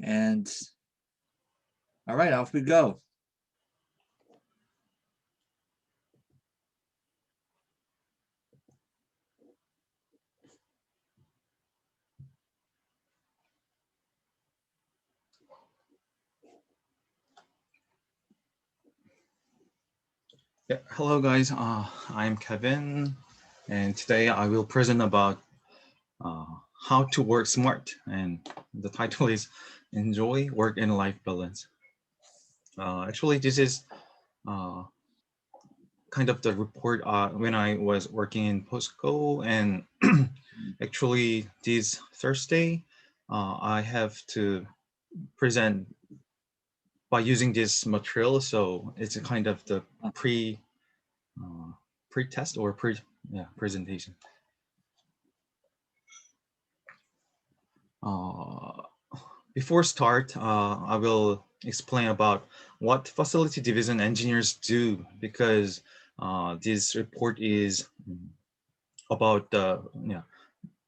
And all right, off we go. Yeah, hello guys. I'm Kevin, and today I will present about uh, how to work smart. And the title is "Enjoy Work and Life Balance." Actually, this is uh, kind of the report when I was working in Postco, and actually this Thursday I have to present by using this material. So it's a kind of the pre uh, pre-test or presentation. Uh, Before start, I will explain about what facility division engineers do because this report is about the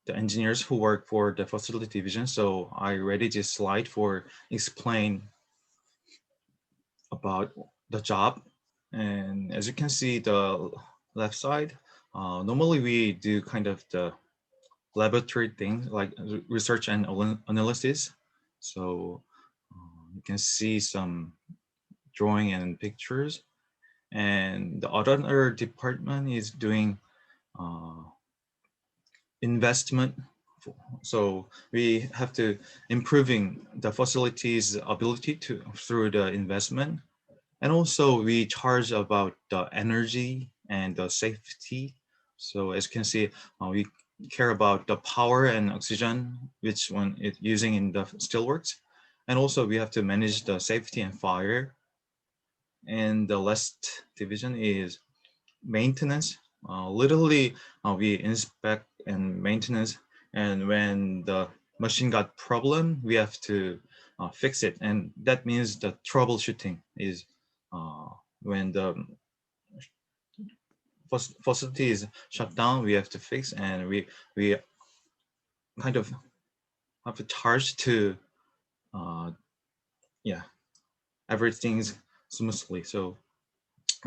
engineers who work for the facility division. So I ready this slide for explain about the job. And as you can see, the left side, normally we do kind of the laboratory things like research and analysis. So you can see some drawing and pictures. And the other department is doing uh, investment. So we have to improving the facilities ability to through the investment. And also we charge about the energy and the safety. So as you can see, we care about the power and oxygen, which one it using in the steelworks. And also we have to manage the safety and fire. And the last division is maintenance. Literally, we inspect and maintenance. And when the machine got problem, we have to fix it. And that means the troubleshooting is uh, when the facility is shut down, we have to fix, and we kind of have to charge to uh, yeah everything's smoothly. So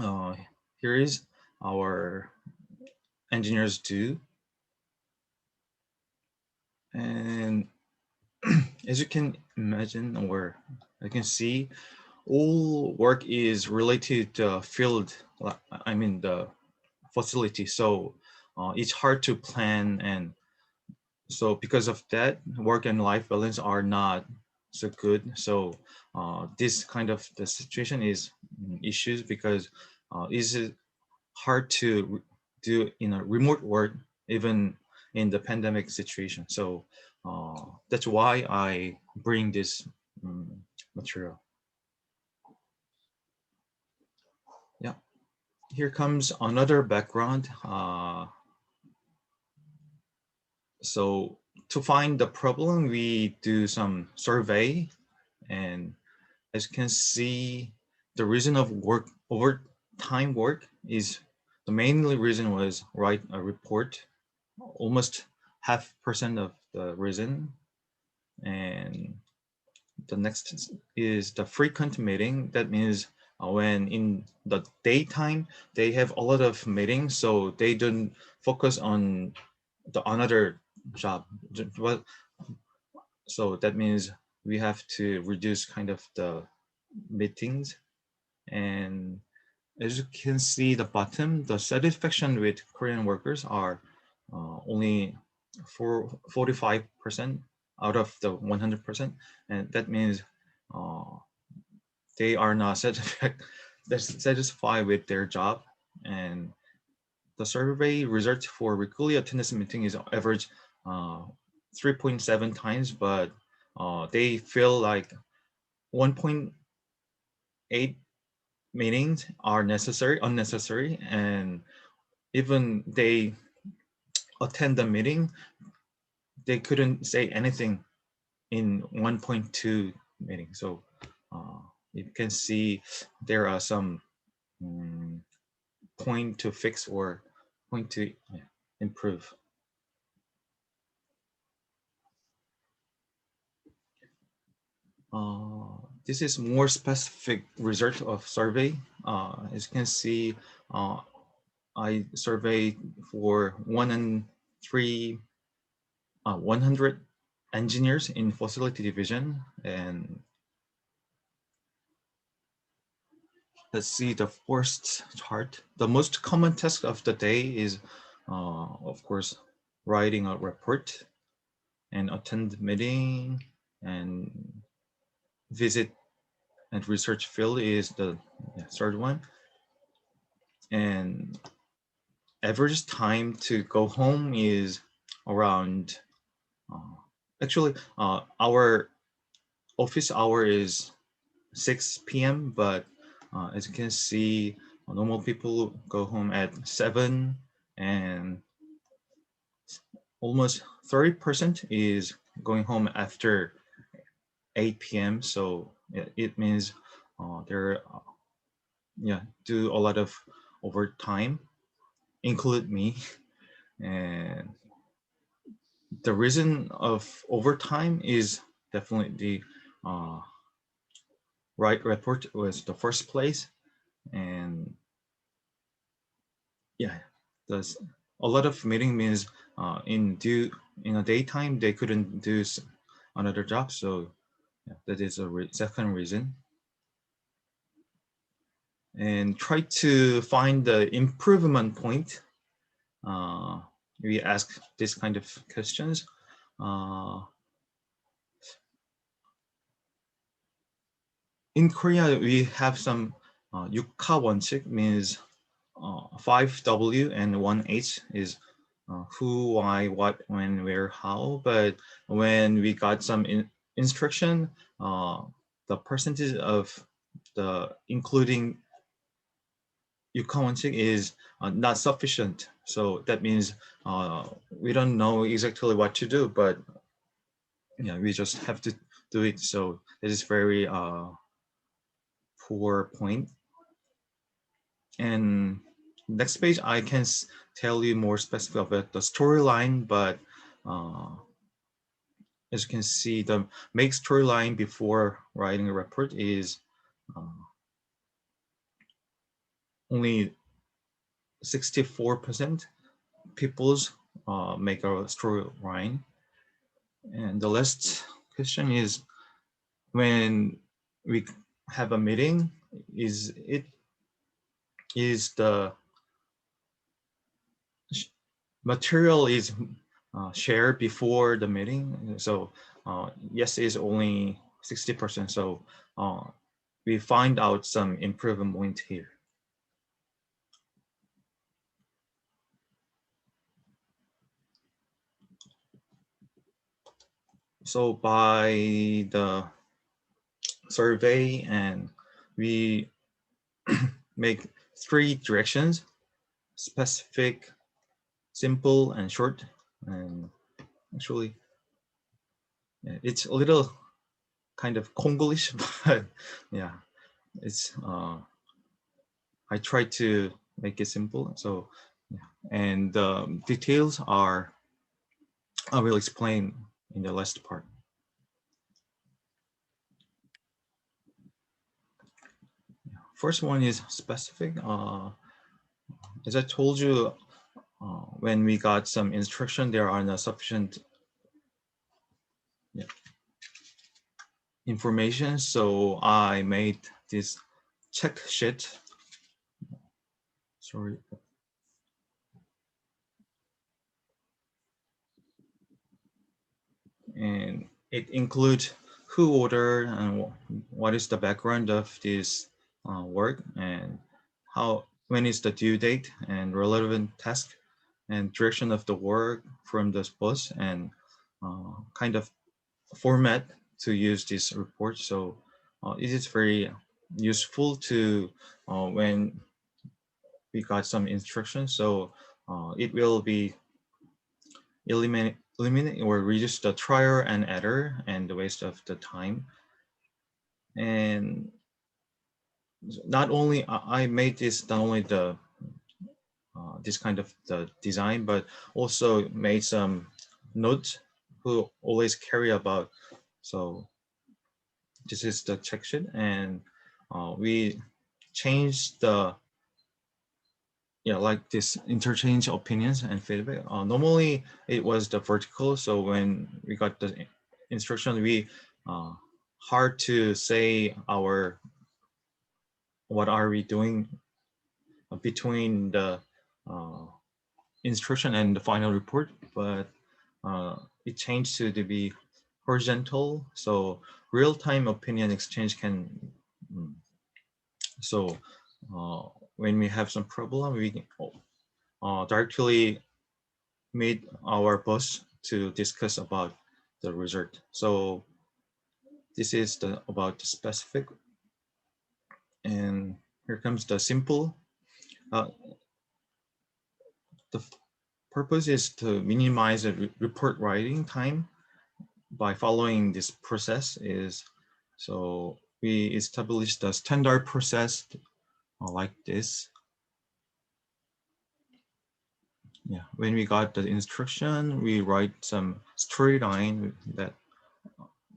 uh, here is our engineers do, and as you can imagine or I can see, all work is related to field. I mean the facility. So it's hard to plan, and so because of that, work and life balance are not so good. So this kind of the situation is issues because it's hard to do in a remote work even in the pandemic situation. So that's why I bring this material. Yeah, here comes another background. So to find the problem, we do some survey, and as you can see, the reason of work overtime work is the main reason was write a report, almost half percent of the reason. And the next is the frequent meeting. That means when in the daytime they have a lot of meetings, so they don't focus on the another job. Well, so that means we have to reduce kind of the meetings. And as you can see the bottom, the satisfaction with Korean workers are only for 45% out of the 100%. And that means uh, they are not satisfied with their job. And the survey result for weekly attendance meeting is average uh, 3.7 times, but they feel like 1.8 meetings are unnecessary, and even they attend the meeting, they couldn't say anything in 1.2 meeting. So uh, you can see there are some um, point to fix or point to improve. This is more specific result of survey. As you can see, I surveyed for 100 engineers in facility division, and let's see the first chart. The most common task of the day is, of course, writing a report and attend meeting and visit and research field is the third one. And average time to go home is around, uh, actually, our office hour is 6 p.m. But as you can see, normal people go home at 7, and almost 30% is going home after 8 p.m. So it means they're do a lot of overtime, include me. And the reason of overtime is definitely the uh, right report was the first place. And yeah, there's a lot of meeting means in a daytime they couldn't do another job. So yeah, that is a second reason. And try to find the improvement point. uh, we ask this kind of questions. uh, in Korea, we have some 육하 원칙, means 5W and 1H is who, why, what, when, where, how. But when we got some instruction, the percentage of the including 육하 원칙 is not sufficient. So that means we don't know exactly what to do, but yeah, we just have to do it. So it is very poor point. And next page, I can tell you more specific about the storyline, but uh, as you can see, the make storyline before writing a report is only 64% people's make a storyline. And the last question is, when we have a meeting, is the material is shared before the meeting? So yes is only 60%. So we find out some improvement point here. So by the survey, and we make 3 directions: specific, simple, and short. And actually, it's a little kind of Congolish, but yeah, it's I try to make it simple. So yeah, and the details are I will explain in the last part. First one is specific. As I told you, when we got some instruction, there are not sufficient information. So I made this check sheet. Sorry. And it includes who ordered and what is the background of this work, and when is the due date and relevant task, and direction of the work from the boss, and kind of format to use this report. So it is very useful to when we got some instructions. So it will be eliminate or reduce the trial and error and the waste of the time. And not only I made this not only the this kind of the design, but also made some notes who always carry about. So this is the check sheet, and we changed the like this interchange opinions and feedback. Normally it was the vertical, so when we got the instruction, we hard to say our what are we doing between the instruction and the final report, but it changed to be horizontal, so real-time opinion exchange can so when we have some problem, we can directly meet our boss to discuss about the result. So this is the about the specific, and here comes the simple. The purpose is to minimize the report writing time by following this process. Is so we established the standard process like this. Yeah, when we got the instruction, we write some storyline that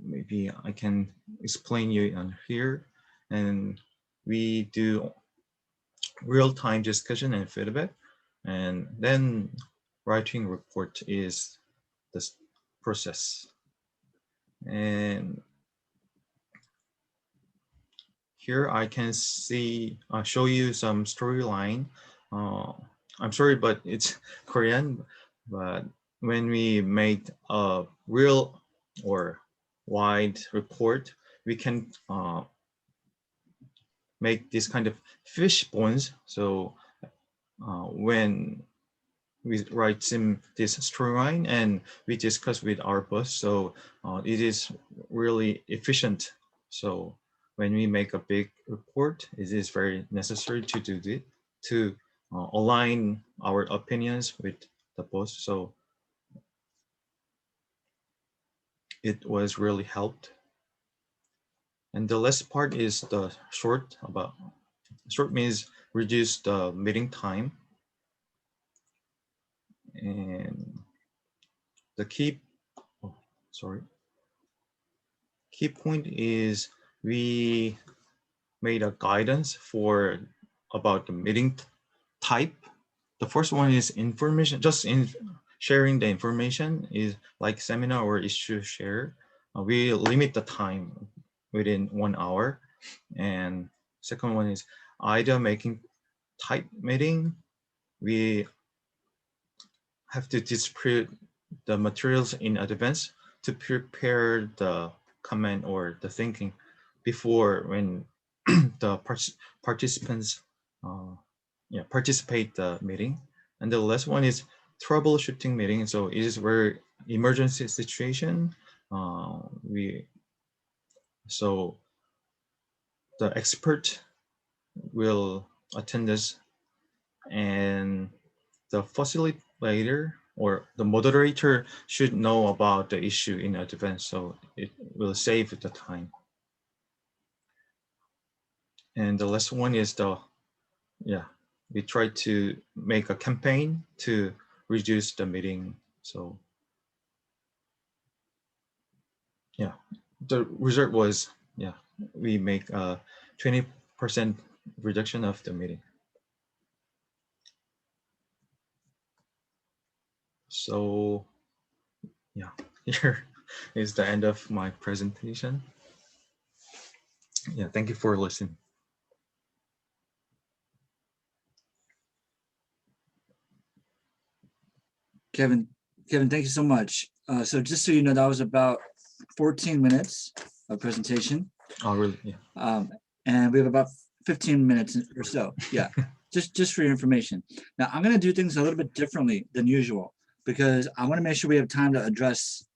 maybe I can explain you on here, and we do real-time discussion and feedback, and then writing report is this process. And here I can see show you some storyline. I'm sorry, but it's Korean. But when we make a real or wide report, we can make this kind of fish bones. So when we write this storyline and we discuss with our boss, so it is really efficient. So when we make a big report, it is very necessary to do it to align our opinions with the boss. So it was really helped. And the last part is the short. About short means reduce the meeting time. And the key, oh, sorry. Key point is we made a guidance for about the meeting type. The first one is information, just in sharing the information is like seminar or issue share. We limit the time within 1 hour. And second one is idea making type meeting. We have to distribute the materials in advance to prepare the comment or the thinking before when the participants participate the meeting. And the last one is troubleshooting meeting. So it is where emergency situation so the expert will attend this, and the facilitator or the moderator should know about the issue in advance, so it will save the time. And the last one is we try to make a campaign to reduce the meeting. So yeah, the result was we make a 20% reduction of the meeting. So yeah, here is the end of my presentation. Yeah, thank you for listening. Kevin, thank you so much. So just so you know, that was about 14 minutes of presentation. Oh, really? Yeah. And we have about 15 minutes or so. Yeah, just for your information. Now, I'm going to do things a little bit differently than usual because I want to make sure we have time to address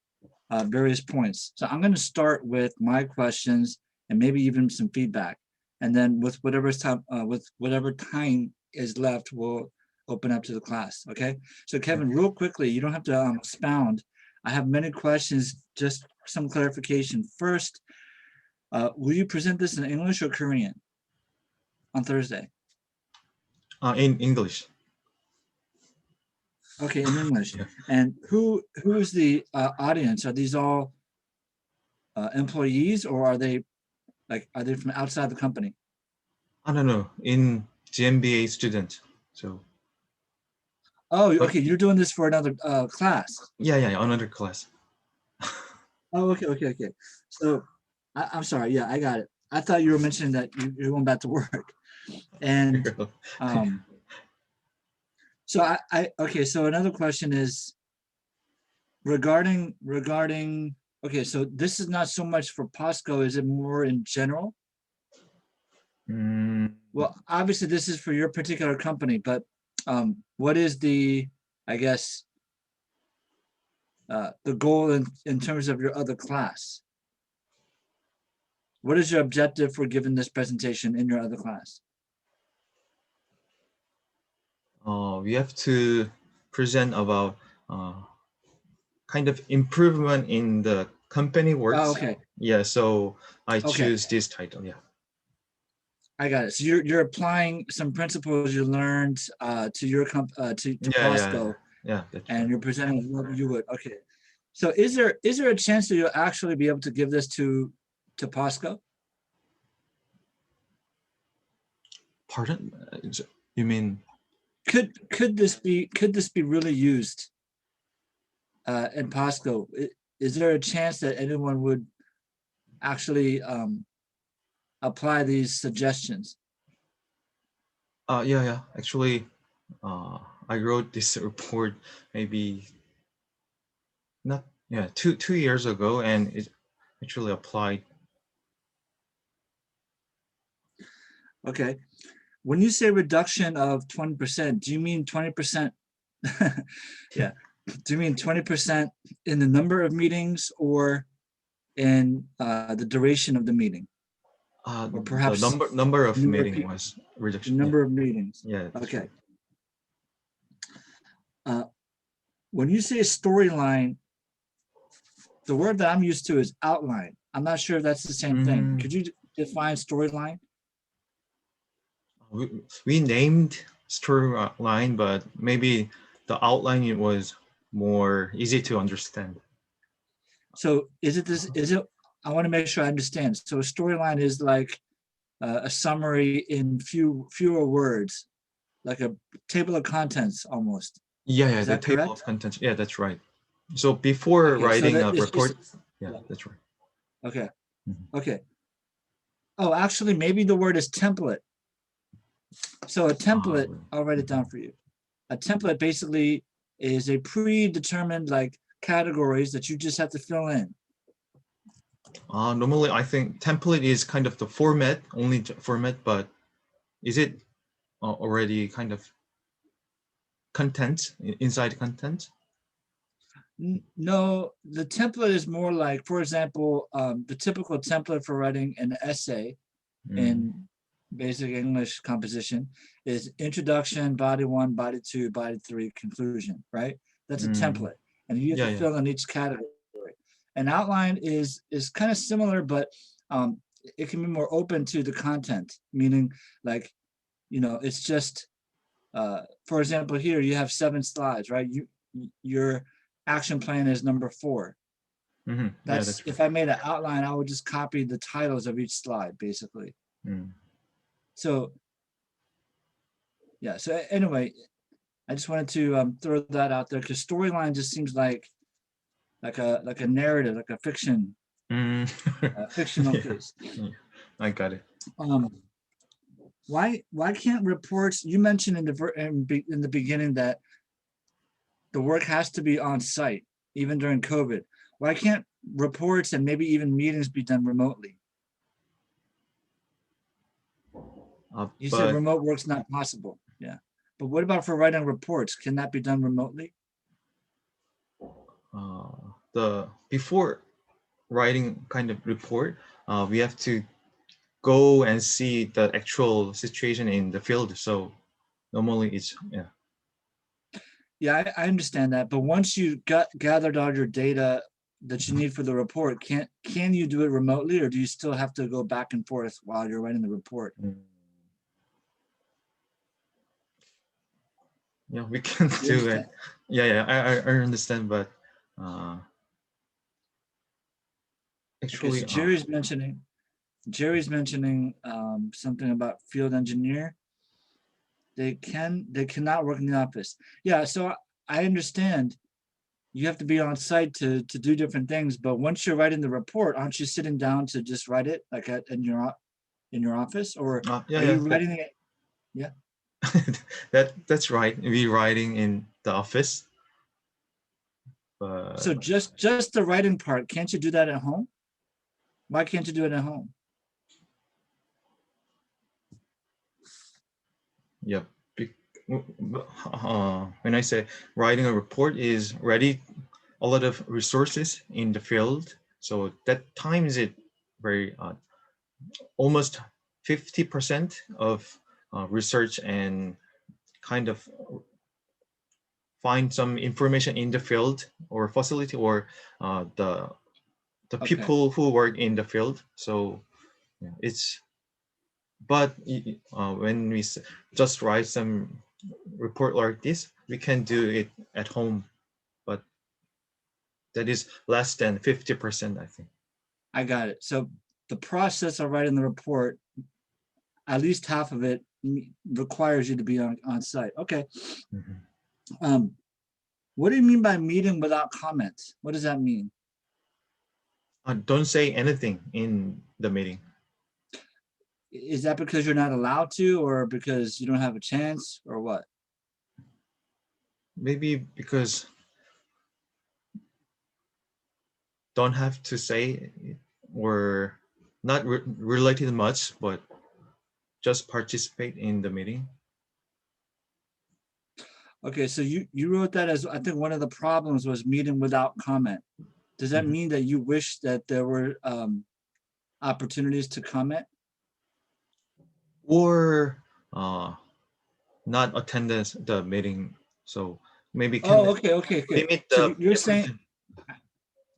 various points. So I'm going to start with my questions and maybe even some feedback. And then with whatever time is left, we'll open up to the class. Okay. So Kevin, real quickly, you don't have to expound. I have many questions, just some clarification. First, will you present this in English or Korean on Thursday? In English. Okay, in English. Yeah. And who is the audience? Are these all employees, or are they Like, are they from outside the company? I don't know, in GMBA student. So, Oh, but okay. You're doing this for another class. yeah, another class. Oh, okay. So I'm sorry. Yeah, I got it. I thought you were mentioning that you're going back to work. And um, so okay. So another question is regarding. Okay, so this is not so much for POSCO. Is it more in general? Mm, Well, obviously this is for your particular company, but what is the, I guess, the goal in terms of your other class? What is your objective for giving this presentation in your other class? we have to present about kind of improvement in the company Oh, works. okay, Yeah, so I okay, choose this title. Yeah. I got it. So you're applying some principles you learned to your to POSCO, Yeah, that's and right. you're presenting what you would. Okay, so is there a chance that you'll actually be able to give this to POSCO? Pardon? You mean? Could this be really used in POSCO? Is there a chance that anyone would actually apply these suggestions? Yeah. Actually, uh, I wrote this report maybe not yeah 2 years ago, and it actually applied. Okay. When you say reduction of 20%, do you mean 20%? Yeah. Do you mean 20% in the number of meetings or in the duration of the meeting? Or The perhaps number the of number of meeting people, was the reduction. number of meetings? Yeah, that's Okay. right. Uh, when you say storyline, the word that I'm used to is outline. I'm not sure if that's the same thing. Mm, Could you define storyline? we named storyline, but maybe the outline it was more easy to understand. So is it this? Is it? I want to make sure I understand. So a storyline is like a summary in fewer words, like a table of contents almost. Yeah, Is the that table of correct? contents. Yeah, that's right. So before Okay, so writing that a it's just report, yeah, yeah. that's right. Okay, Mhm. okay. Oh, actually, maybe the word is template. So a template, I'll write it down for you. A template basically is a predetermined like categories that you just have to fill in. Normally, I think template is kind of the format, only format, but is it already kind of content inside content? No, the template is more like, for example, the typical template for writing an essay Mm, in basic English composition is introduction, body one, body two, body three, conclusion, right? That's a mm, template. And you have to yeah. fill in each category. An outline is kind of similar, but um, it can be more open to the content, meaning like, it's just, for example, here you have 7 slides, right? Your action plan is number 4. Yeah, That's that's right. if I made an outline, I would just copy the titles of each slide, basically. Mm. So yeah. So anyway, I just wanted to throw that out there because storyline just seems like a narrative, like a Mm. fictional Yeah, case. yeah, I got it. Um, why can't reports? You mentioned in the beginning that the work has to be on site, even during COVID. Why can't reports and maybe even meetings be done remotely? You said But remote work's not possible. Yeah. But what about for writing reports? Can that be done remotely? the before writing kind of report, we have to go and see the actual situation in the field. So normally it's yeah. Yeah, I understand that. But once you gathered all your data that you need for the report, can you do it remotely, or do you still have to go back and forth while you're writing the report? Mm. Yeah, we can You do it. understand? I understand, but uh, Okay, so actually, Jerry's mentioning Jerry's mentioning something about field engineer. They cannot work in the office. Yeah, so I understand you have to be on site to do different things, but once you're writing the report, aren't you sitting down to just write it like in your office, or Yeah, are you yeah, writing it? Yeah. that's right. We writing in the office, but So just the writing part, can't you do that at home? Why can't you do it at home? yeah. When I say writing a report is ready, a lot of resources in the field, so that time is it very almost 50% of research and kind of find some information in the field or facility or the Okay. people who work in the field. So yeah, it's but when we just write some report like this, we can do it at home, but that is less than 50%, I think. I got it. So the process of writing the report, at least half of it requires you to be on site. Okay. Mhm. What do you mean by meeting without comments? What does that mean? Don't say anything in the meeting. Is that because you're not allowed to, or because you don't have a chance, or what? Maybe because don't have to say it, or not related much, but just participate in the meeting. Okay, so you wrote that as, I think one of the problems was meeting without comment. Does that Mhm. mean that you wish that there were opportunities to comment? Or not attendance the meeting, so maybe Oh, can okay. limit So the you're people saying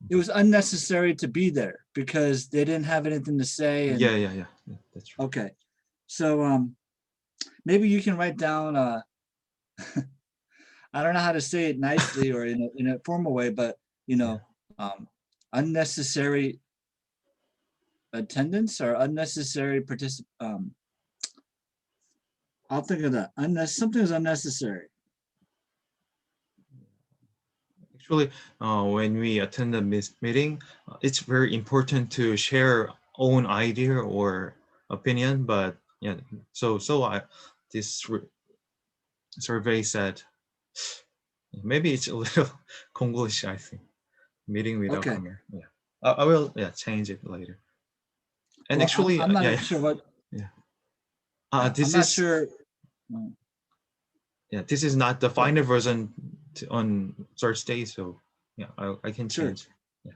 it was unnecessary to be there because they didn't have anything to say, and yeah, that's right. okay. So maybe you can write down I don't know how to say it nicely or in a formal way, but you Yeah. know, unnecessary attendance or unnecessary I'll think of that. Something is unnecessary. Actually, when we attend a meeting, it's very important to share own idea or opinion. But yeah, so I this survey said maybe it's a little Konglish, I think. Meeting without Okay. camera. Yeah, I will change it later. And Well, actually, I'm not sure what. yeah. I'm This not is sure. this is not the But final version on Thursday, so yeah, I can sure. change. Yeah.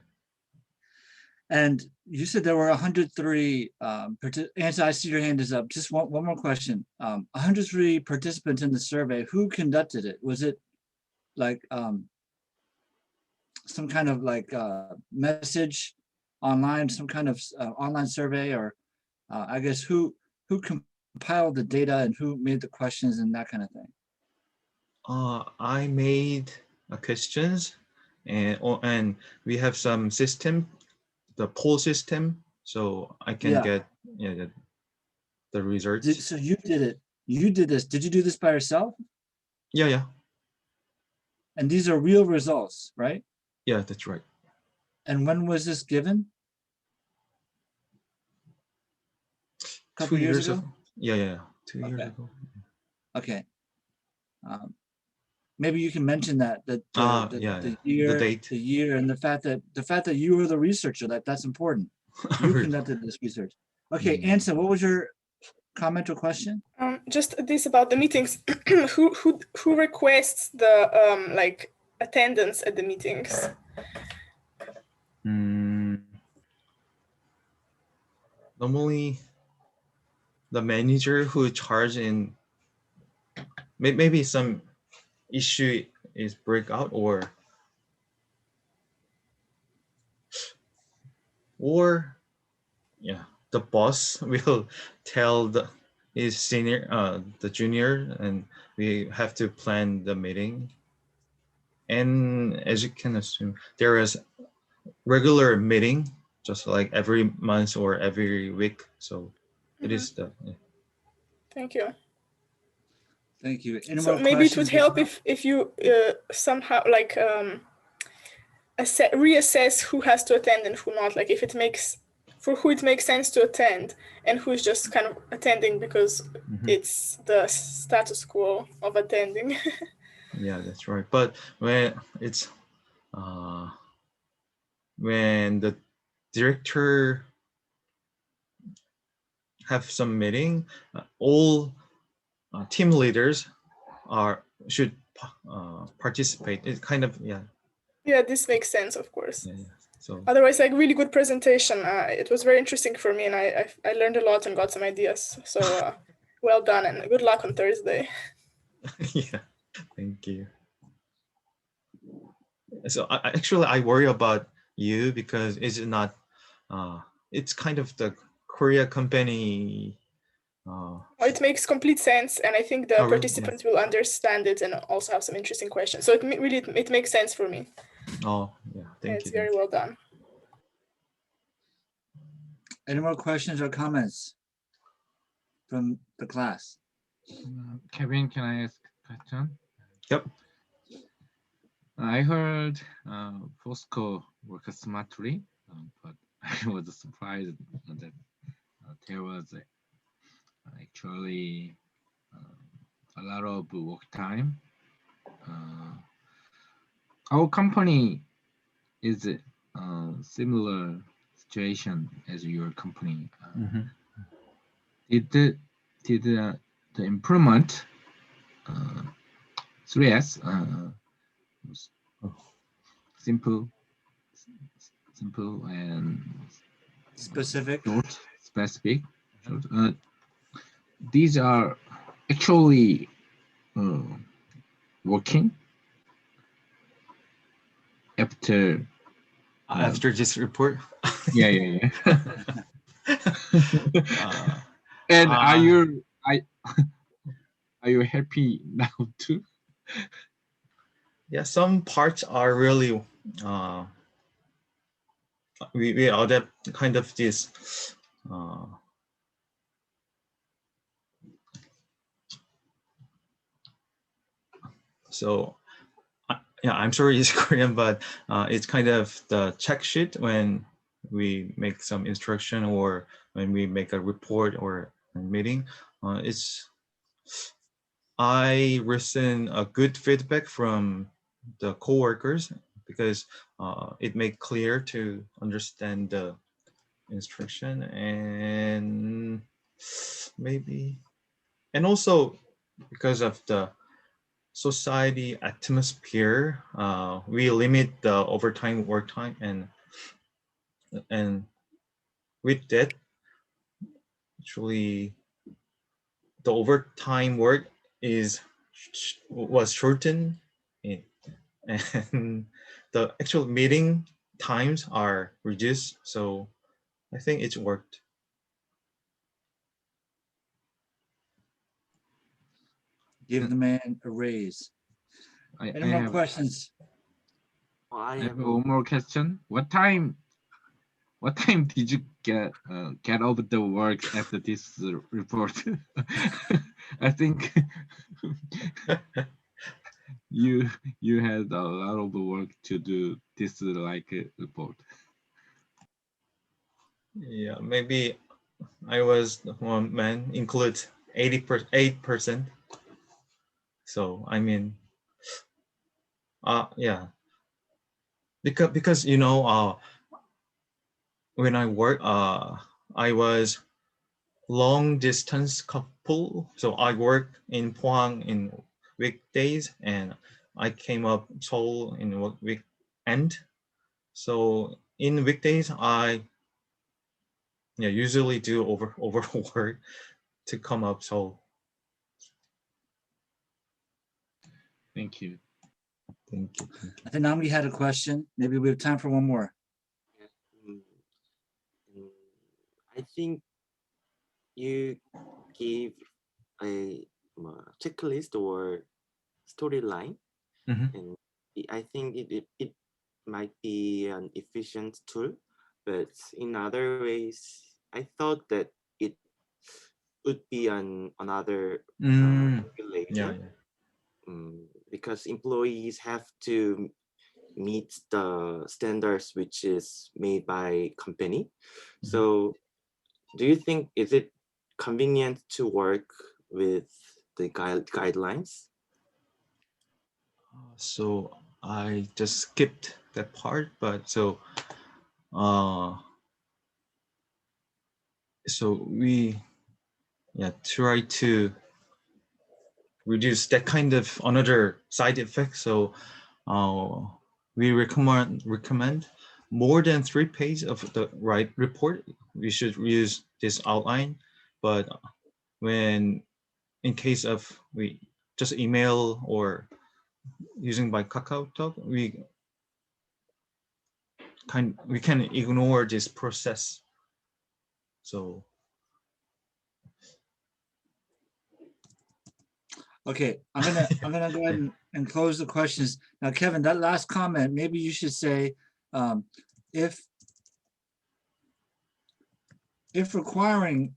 And you said there were 103 Answer, I see your hand is up. Just one more question. 103 participants in the survey. Who conducted it? Was it like some kind of like message online, some kind of online survey, or I guess who compiled the data and who made the questions and that kind of thing? I made questions, and we have some system, the poll system, so I can Yeah. get the results. So you did it. You did this. Did you do this by yourself? Yeah, And these are real results, right? yeah, that's right. And when was this given? A Two couple years years ago? ago. Yeah, 2 years Okay. ago. Okay. Um, maybe you can mention that Yeah, the the date. year and the fact that you were the researcher, that's important. You Really. conducted this research. Okay, Mm. Anson, what was your comment or question? Just this about the meetings. Who requests the like attendance at the meetings? Normally, the manager who charge in maybe some issue is breakout or yeah, the boss will tell the his senior the junior, and we have to plan the meeting. And as you can assume, there is regular meeting just like every month or every week. So it is the Thank you. Thank you. Any So more maybe it would questions? help if you somehow like reassess who has to attend and who not. Like if it makes for who it makes sense to attend and who's just kind of attending because it's the status quo of attending. yeah, that's right. But when it's when the director have some meeting, all team leaders should participate. It kind of Yeah, this makes sense, of course. yeah. So Otherwise, like really good presentation. It was very interesting for me, and I learned a lot and got some ideas. So well done and good luck on Thursday. yeah, thank you. So actually I worry about you because it's not it's kind of the Korea company. It makes complete sense, and I think the Oh, really? participants will understand it and also have some interesting questions. So it makes sense for me. Oh, yeah. Thank It's you. very well done. Any more questions or comments from the class? Kevin, can I ask a question? Yep. I heard Fosco works smartly, but I was surprised that there was actually a lot of work time. Our company is similar situation as your company. Did the improvement 3S was simple and Specific. short, specific. Short. These are actually working after this report. yeah. And are you happy now too? Yeah, some parts are really we adapt kind of this so yeah, I'm sorry it's Korean, but it's kind of the check sheet when we make some instruction or when we make a report or a meeting. I receive a good feedback from the coworkers because it made clear to understand the instruction and maybe, and also because of the society atmosphere, we limit the overtime work time, and with that, actually, the overtime work was shortened, and the actual meeting times are reduced. So I think it's worked. Give the man a raise. Any more questions? I have one more question. What time did you get over the work after this report? I think you had a lot of work to do this report. Yeah, maybe I was one man include 8%. So I mean, yeah, because you know, when I work, I was long distance couple, so I work in Pohang in weekdays, and I came up Seoul in weekend. So in weekdays, I usually do overwork to come up Seoul. Thank you. Thank you. I think Namgi had a question. Maybe we have time for one more. I think you give a checklist or storyline, and I think it might be an efficient tool but in other ways, I thought that it would be another Yeah, regulation, yeah. because employees have to meet the standards which is made by company. So do you think is it convenient to work with the guidelines? So I just skipped that part, but uh so we try to reduce that kind of another side effect. So we recommend more than 3 pages of the right report. We should use this outline, but when in case of we just email or using by KakaoTalk, we can ignore this process. So Okay, I'm gonna go ahead and close the questions. Now, Kevin, that last comment, maybe you should say, if requiring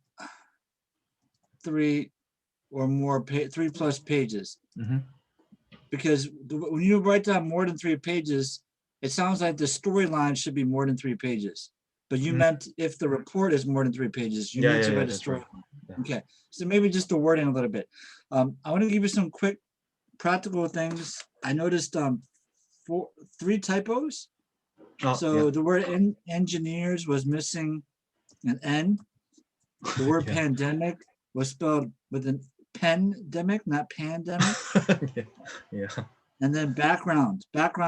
3 or more 3+ pages, because when you write down more than 3 pages, it sounds like the storyline should be more than 3 pages. But you meant if the report is more than 3 pages, you need to write a story. Yeah. Okay, so maybe just the wording a little bit. I want to give you some quick practical things. I noticed 3 typos. So the word engineers was missing an N. The word pandemic was spelled with an pandemic, not pandemic. Yeah. And then background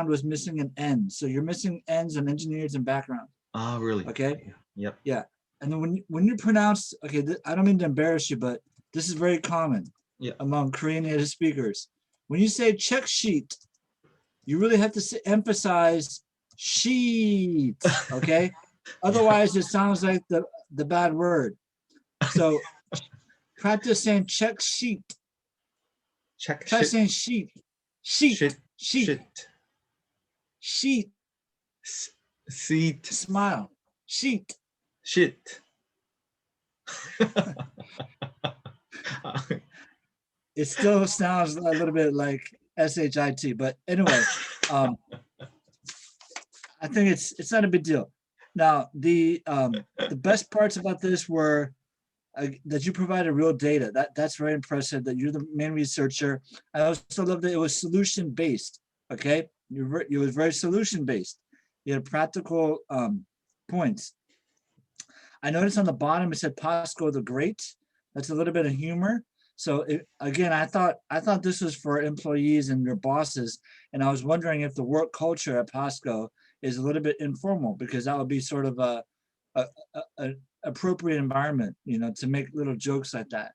was missing an N. So you're missing N's on engineers and background. Ah, really? Okay. Yep. Yeah. And then when you pronounce, okay, I don't mean to embarrass you, but this is very common among Korean native speakers. When you say check sheet, you really have to emphasize sheet, okay? Otherwise, it sounds like the bad word. So practice saying check sheet. Try saying sheet. Sheet. Sheet. Seat. Smile. Sheet. Shit. It still sounds a little bit like SHIT, but anyway, I think it's not a big deal. Now, the best parts about this were that you provided real data. That's very impressive. That you're the main researcher. I also love that it was solution based. Okay, it was very solution based. You had practical points. I noticed on the bottom it said Pasco the Great. That's a little bit of humor. So again, I thought this was for employees and their bosses, and I was wondering if the work culture at Pasco is a little bit informal, because that would be sort of a appropriate environment, to make little jokes like that.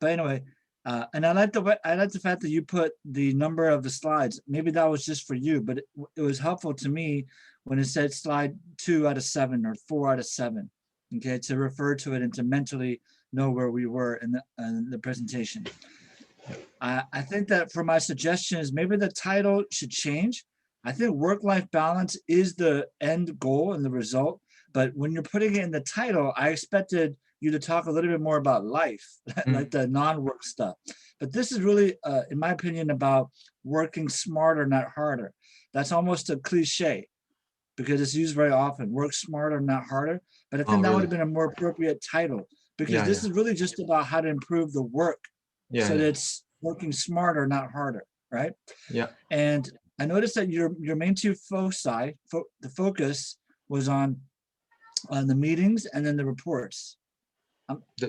But anyway, and I like the fact that you put the number of the slides. Maybe that was just for you, but it was helpful to me when it said slide 2 out of 7 or 4 out of 7. Okay, to refer to it and to mentally know where we were in the presentation. I think that for my suggestions, maybe the title should change. I think work-life balance is the end goal and the result, but when you're putting it in the title, I expected you to talk a little bit more about life, like the non-work stuff. But this is really, in my opinion, about working smarter, not harder. That's almost a cliche because it's used very often. Work smarter, not harder. But I think that would have been a more appropriate title, because this is really just about how to improve the work so that it's working smarter, not harder, right? Yeah. And I noticed that your main 2 foci, the focus was on the meetings and then the reports.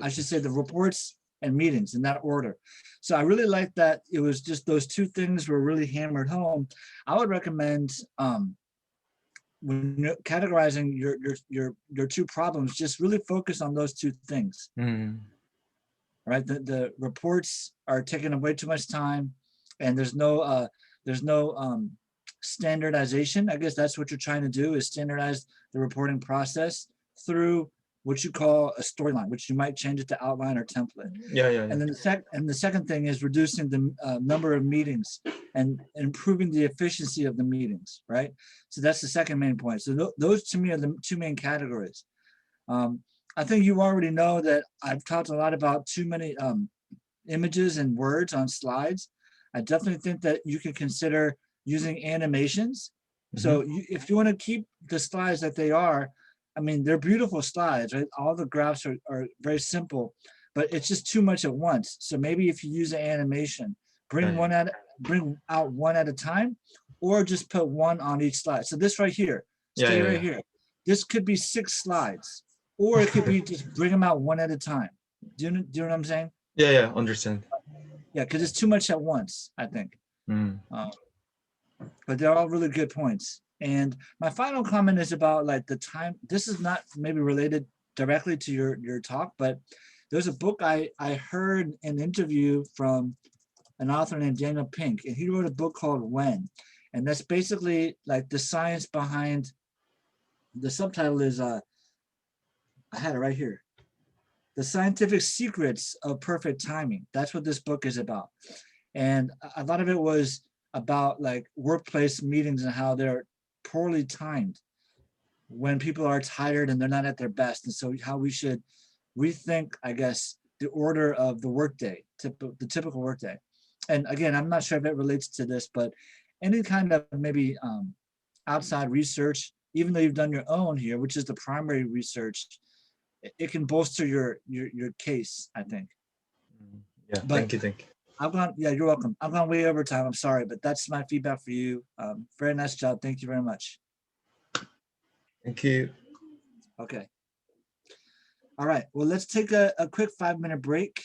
I should say the reports and meetings in that order. So I really like that it was just those 2 things were really hammered home. I would recommend when you're categorizing your 2 problems, just really focus on those 2 things. Right? The reports are taking up way too much time, and there's no standardization. I guess that's what you're trying to do, is standardize the reporting process through what you call a storyline, which you might change it to outline or template. And then the second thing is reducing the number of meetings. and improving the efficiency of the meetings, right? So that's the second main point. So those to me are the two main categories. I think you already know that I've talked a lot about too many images and words on slides. I definitely think that you can consider using animations. So if you want to keep the slides that they are, I mean, they're beautiful slides, right? All the graphs are very simple, but it's just too much at once. So maybe if you use an animation, bring out one at a time, or just put one on each slide. So this right here, stay right here. This could be 6 slides, or it could be just bring them out one at a time. Do you know what I'm saying? Yeah, understand. Yeah, because it's too much at once, I think. But they're all really good points. And my final comment is about like the time. This is not maybe related directly to your talk, but there's a book I heard an interview from an author named Daniel Pink, and he wrote a book called When. And that's basically like the science behind, the subtitle is, I had it right here. The Scientific Secrets of Perfect Timing. That's what this book is about. And a lot of it was about like workplace meetings and how they're poorly timed when people are tired and they're not at their best. And so how we should rethink, I guess, the order of the workday, the typical workday. And again, I'm not sure if it relates to this, but any kind of maybe outside research, even though you've done your own here, which is the primary research, it can bolster your case, I think. Yeah, But thank you. I've gone, yeah, you're welcome. I've gone way over time. I'm sorry, but that's my feedback for you. Very nice job. Thank you very much. Thank you. Okay. All right. Well, let's take a quick 5-minute break.